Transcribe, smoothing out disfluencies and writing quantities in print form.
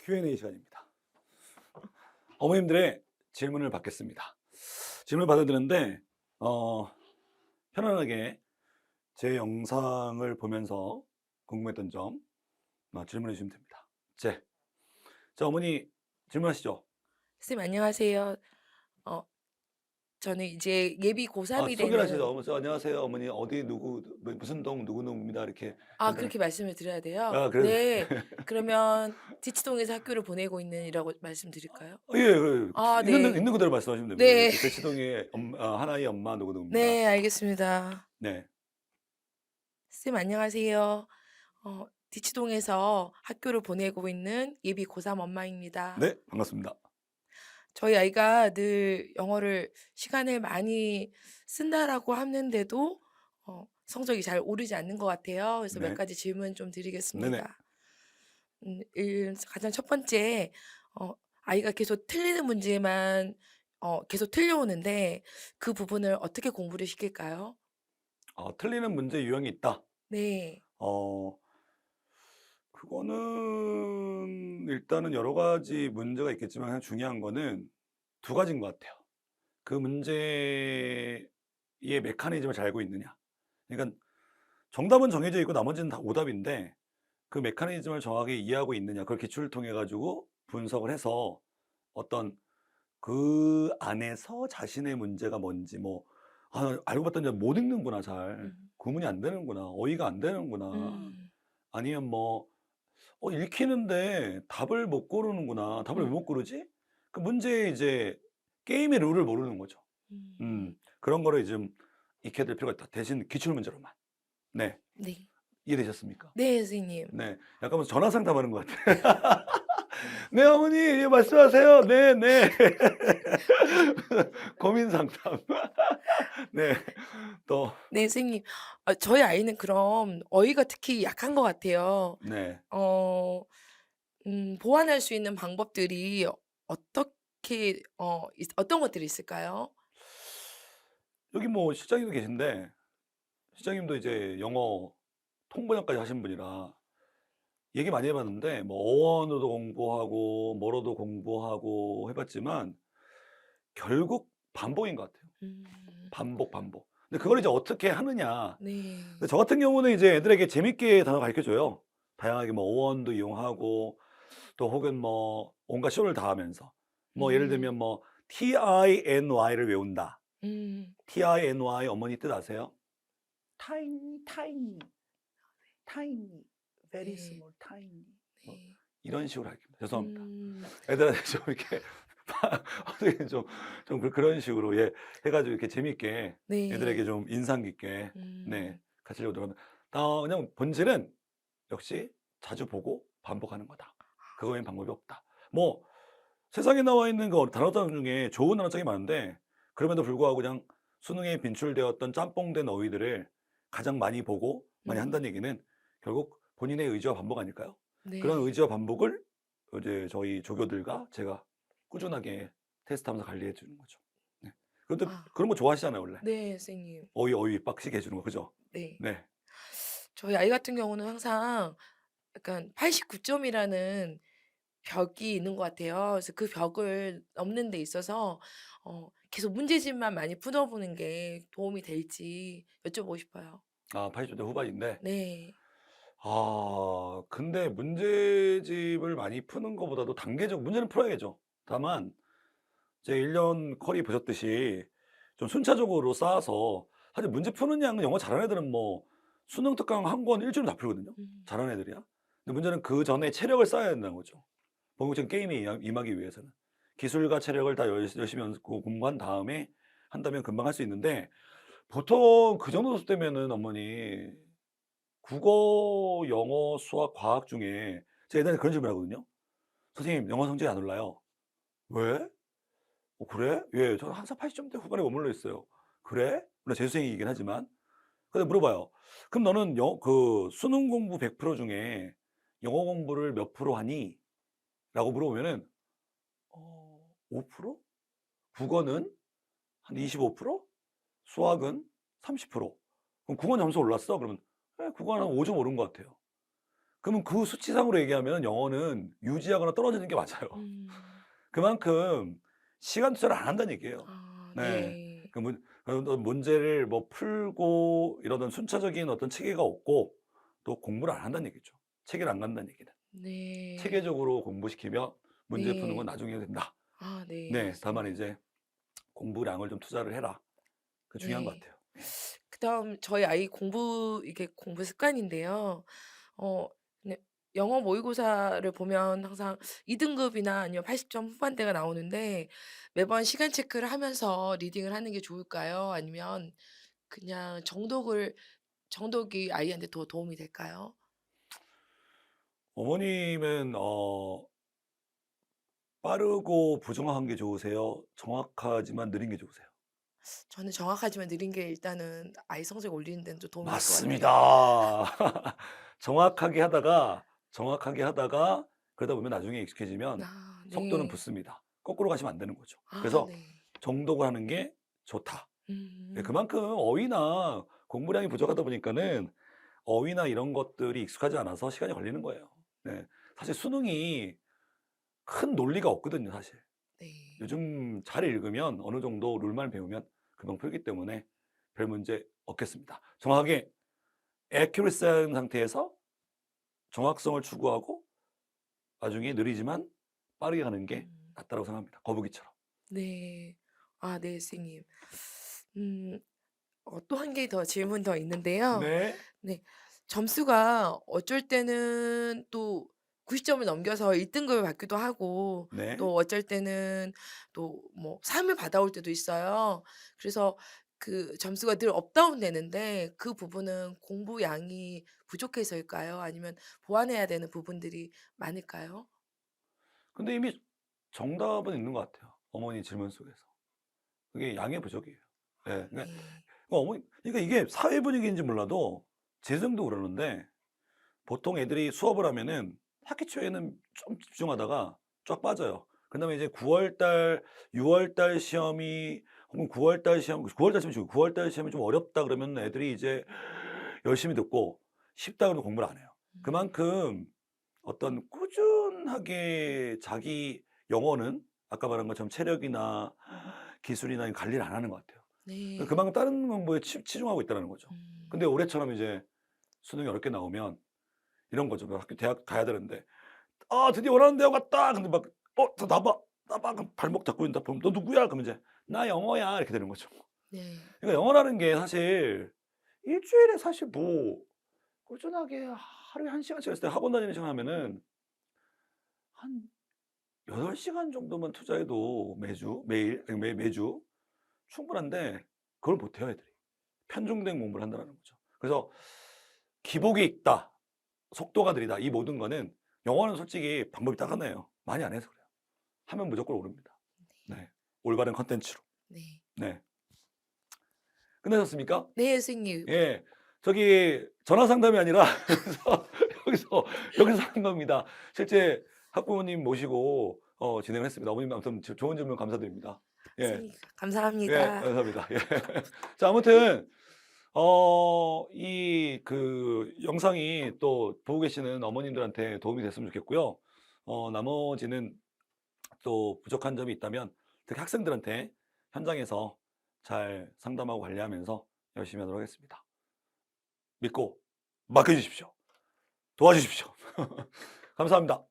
Q&A 시간입니다. 어머님들의 질문을 받겠습니다. 질문을 받아드는데 편안하게 제 영상을 보면서 궁금했던 점 질문해 주시면 됩니다. 자, 어머니 질문하시죠. 선생님 안녕하세요. 어 저는 이제 예비 고3이 소개를 하시죠. 되는 안녕하세요, 어머니. 어디 누구 무슨 동 누구누구입니다. 이렇게 간단하게. 그렇게 말씀을 드려야 돼요? 그래도 네. 그러면 디치동에서 학교를 보내고 있는이라고 말씀드릴까요? 예, 아 네. 있는 그대로 말씀하시면 됩니다. 네. 대치동의 하나의 엄마 누구누구입니다. 네 알겠습니다. 네, 선생님 안녕하세요. 디치동에서 학교를 보내고 있는 예비 고3 엄마입니다. 네, 반갑습니다. 저희 아이가 늘 영어를 시간을 많이 쓴다라고 하는데도 성적이 잘 오르지 않는 것 같아요. 그래서 몇 네, 가지 질문 좀 네네. 드리겠습니다. 가장 첫 번째, 아이가 계속 틀리는 문제만 계속 틀려오는데 그 부분을 어떻게 공부를 시킬까요? 틀리는 문제 유형이 있다. 네. 어, 그거는 일단은 여러 가지 문제가 있겠지만 그냥 중요한 거는 두 가지인 것 같아요. 그 문제의 메커니즘을 잘 알고 있느냐. 그러니까 정답은 정해져 있고 나머지는 다 오답인데 그 메커니즘을 정확하게 이해하고 있느냐. 그걸 기출을 통해 가지고 분석을 해서 어떤 그 안에서 자신의 문제가 뭔지 알고 봤더니 못 읽는구나 잘. 음. 구문이 안 되는구나. 어휘가 안 되는구나. 음. 아니면 읽히는데 답을 못 고르는구나. 답을 왜 음. 못 고르지? 그 문제의 이제 게임의 룰을 모르는 거죠. 음. 그런 거를 좀 익혀야 될 필요가 있다. 대신 기출 문제로만. 네. 네. 이해되셨습니까? 네 선생님. 네. 약간 무슨 전화 상담하는 것 같아요. 네, 어머니. 예, 말씀하세요. 네, 네. 고민 상담. 네. 또 네 선생님. 저희 아이는 그럼 어휘가 특히 약한 것 같아요. 네. 어 보완할 수 있는 방법들이 어떻게 어떤 것들이 있을까요? 여기 실장님도 계신데 실장님도 이제 영어 통번역까지 하신 분이라 얘기 많이 해 봤는데 어원으로도 공부하고 뭐로도 공부하고 해 봤지만 결국 반복인 것 같아요. 음. 반복, 반복. 근데 그걸 이제 어떻게 하느냐. 근데 네. 저 같은 경우는 이제 애들에게 재밌게 단어 가르쳐 줘요. 다양하게 어원도 이용하고 또 혹은 온갖 쇼를 다 하면서 예를 음. 들면 TINY를 외운다. 음. TINY 어머니 뜻 아세요? tiny, tiny, tiny, very 네. small, tiny. 뭐 네. 이런 식으로 할게요. 죄송합니다. 음. 애들한테 좀 이렇게 어떻게 그런 식으로 해 가지고 이렇게 재밌게 애들에게 네. 좀 인상 깊게 네 음. 가르치려고 노력합니다. 그냥 본질은 역시 자주 보고 반복하는 거다. 그거 외엔 방법이 없다. 세상에 나와 있는 그 단어장 중에 좋은 단어장이 많은데 그럼에도 불구하고 그냥 수능에 빈출되었던 짬뽕된 어휘들을 가장 많이 보고 많이 음. 한다는 얘기는 결국 본인의 의지와 반복 아닐까요? 그런 네. 의지와 반복을 이제 저희 조교들과 제가 꾸준하게 테스트하면서 관리해 주는 거죠. 네. 그런데 아. 그런 거 좋아하시잖아요, 원래. 네 선생님. 어휘 빡시게 해 주는 거 그죠? 네. 네. 저희 아이 같은 경우는 항상 약간 89 점이라는 벽이 있는 것 같아요. 그래서 그 벽을 넘는 데 있어서 계속 문제집만 많이 풀어보는 게 도움이 될지 여쭤보고 싶어요. 80대 후반인데 네. 근데 문제집을 많이 푸는 것보다도 단계적 문제는 풀어야죠. 다만 이제 1년 커리 보셨듯이 좀 순차적으로 쌓아서 사실 문제 푸는 양은 영어 잘하는 애들은 수능 특강 한 권 1 주일이면 다 풀거든요, 음. 잘하는 애들이야. 근데 문제는 그전에 체력을 쌓아야 된다는 거죠. 본격적인 게임에 임하기 위해서는. 기술과 체력을 다 열심히 공부한 다음에 한다면 금방 할 수 있는데 보통 그 정도 수준 되면은 어머니 국어, 영어, 수학, 과학 중에 제가 옛날에 그런 질문을 하거든요. "선생님 영어 성적이 안 올라요." "왜?" 그래?" "예. 저는 항상 80점대 후반에 머물러 있어요." "그래?" 물론 재수생이긴 하지만. 근데 물어봐요. "그럼 너는 수능 공부 100% 중에 영어 공부를 몇 프로 하니?" 라고 물어보면은 5%? 국어는 한 25%? 수학은 30%. 그럼 국어 점수 올랐어? 그러면 "예. 국어는 한 5점 오른 것 같아요." 그러면 그 수치상으로 얘기하면 영어는 유지하거나 떨어지는 게 맞아요. 음. 그만큼 시간 투자를 안 한다는 얘기예요. 아 네. 네. 어떤 문제를 뭐 풀고 이러던 순차적인 어떤 체계가 없고 또 공부를 안 한다는 얘기죠. 체계를 안 간다는 얘기는. 네. 체계적으로 공부시키면 문제 푸는 건 네. 나중에 된다. 아 네. 네. 다만 선생님. 이제 공부량을 좀 투자를 해라. 그 중요한 것 네. 같아요. 예. 그다음 저희 아이 이게 공부 습관인데요. 어 네, 영어 모의고사를 보면 항상 2 등급이나 아니면 80점 후반대가 나오는데 매번 시간 체크를 하면서 리딩을 하는 게 좋을까요? 아니면 그냥 정독이 아이한테 더 도움이 될까요? 어머님은 빠르고 부정확한 게 좋으세요? 정확하지만 느린 게 좋으세요? 저는 정확하지만 느린 게 일단은 아이 성적 올리는 데는 좀 도움이 될 것 같아요. 맞습니다. 정확하게 하다가 그러다 보면 나중에 익숙해지면 아 속도는 네. 붙습니다. 거꾸로 가시면 안 되는 거죠. 아 그래서 네. 정독을 하는 게 좋다. 예, 음. 그만큼 어휘나 공부량이 부족하다 보니까는 어휘나 이런 것들이 익숙하지 않아서 시간이 걸리는 거예요. 네. 사실 수능이 큰 논리가 없거든요, 사실. 네. 요즘 잘 읽으면 어느 정도 룰만 배우면 금방 풀기 때문에 별 문제 없겠습니다. 정확하게 액큐리시한 상태에서 정확성을 추구하고 나중에 느리지만 빠르게 가는 게 음. 낫다고 생각합니다. 거북이처럼. 네. 아 네 선생님. 음 또 한 개 더 질문 더 있는데요. 네. 네. 점수가 어쩔 때는 또 90 점을 넘겨서 1 등급을 받기도 하고 네. 또 어쩔 때는 또 뭐 3을 받아올 때도 있어요. 그래서 그 점수가 늘 업다운 되는데 그 부분은 공부량이 부족해서일까요? 아니면 보완해야 되는 부분들이 많을까요? 근데 이미 정답은 있는 것 같아요. 어머니 질문 속에서. 그게 양의 부족이에요. 예. 그러니까 네. 그러니까 이게 사회 분위기인지 몰라도 제 성도 그러는데 보통 애들이 수업을 하면은 학기 초에는 좀 집중하다가 쫙 빠져요. 그다음에 이제 9월 달, 6월 달 시험이 혹은 9월 달 시험, 9월 달 시험이 9월 달 시험이 좀 어렵다 그러면 애들이 이제 열심히 듣고 쉽다 그러면 공부를 안 해요. 음. 그만큼 어떤 꾸준하게 자기 영어는 아까 말한 것처럼 체력이나 기술이나 관리를 안 하는 것 같아요. 네. 그만큼 다른 공부에 치중하고 있다는 거죠. 음. 근데 올해처럼 이제 수능이 어렵게 나오면 이런 거죠. 그 학교 대학 가야 되는데 "아 드디어 원하는 대학 왔다." 근데 막 다 나봐. 나봐." 그럼 발목 잡고 있는다. 그럼 "너 누구야?" 그러면 이제 "나 영어야." 이렇게 되는 거죠. 네. 그러니까 영어라는 게 사실 일 주일에 사실 뭐 꾸준하게 하루에 1 시간씩 했을 때 학원 다니는 시간 하면은 한 8 시간 정도만 투자해도 매주 매일 아니 매주 충분한데 그걸 못 해요 애들이. 편중된 공부를 한다는 거죠. 그래서 기복이 있다. 속도가 느리다. 이 모든 거는 영어는 솔직히 방법이 딱 하나예요. 많이 안 해서 그래요. 하면 무조건 오릅니다. 네. 올바른 콘텐츠로. 네. 네. 끝나셨습니까? 네 선생님. 예. 저기 전화 상담이 아니라 여기서 여기서 하는 겁니다. 실제 학부모님 모시고 진행을 했습니다. 어머님 아무튼 좋은 질문 감사드립니다. 예. 선생님 예. 감사합니다. 감사합니다. 예. 자 아무튼 이 그 영상이 또 보고 계시는 어머님들한테 도움이 됐으면 좋겠고요. 나머지는 또 부족한 점이 있다면 특히 학생들한테 현장에서 잘 상담하고 관리하면서 열심히 하도록 하겠습니다. 믿고 맡겨 주십시오. 도와주십시오. 감사합니다.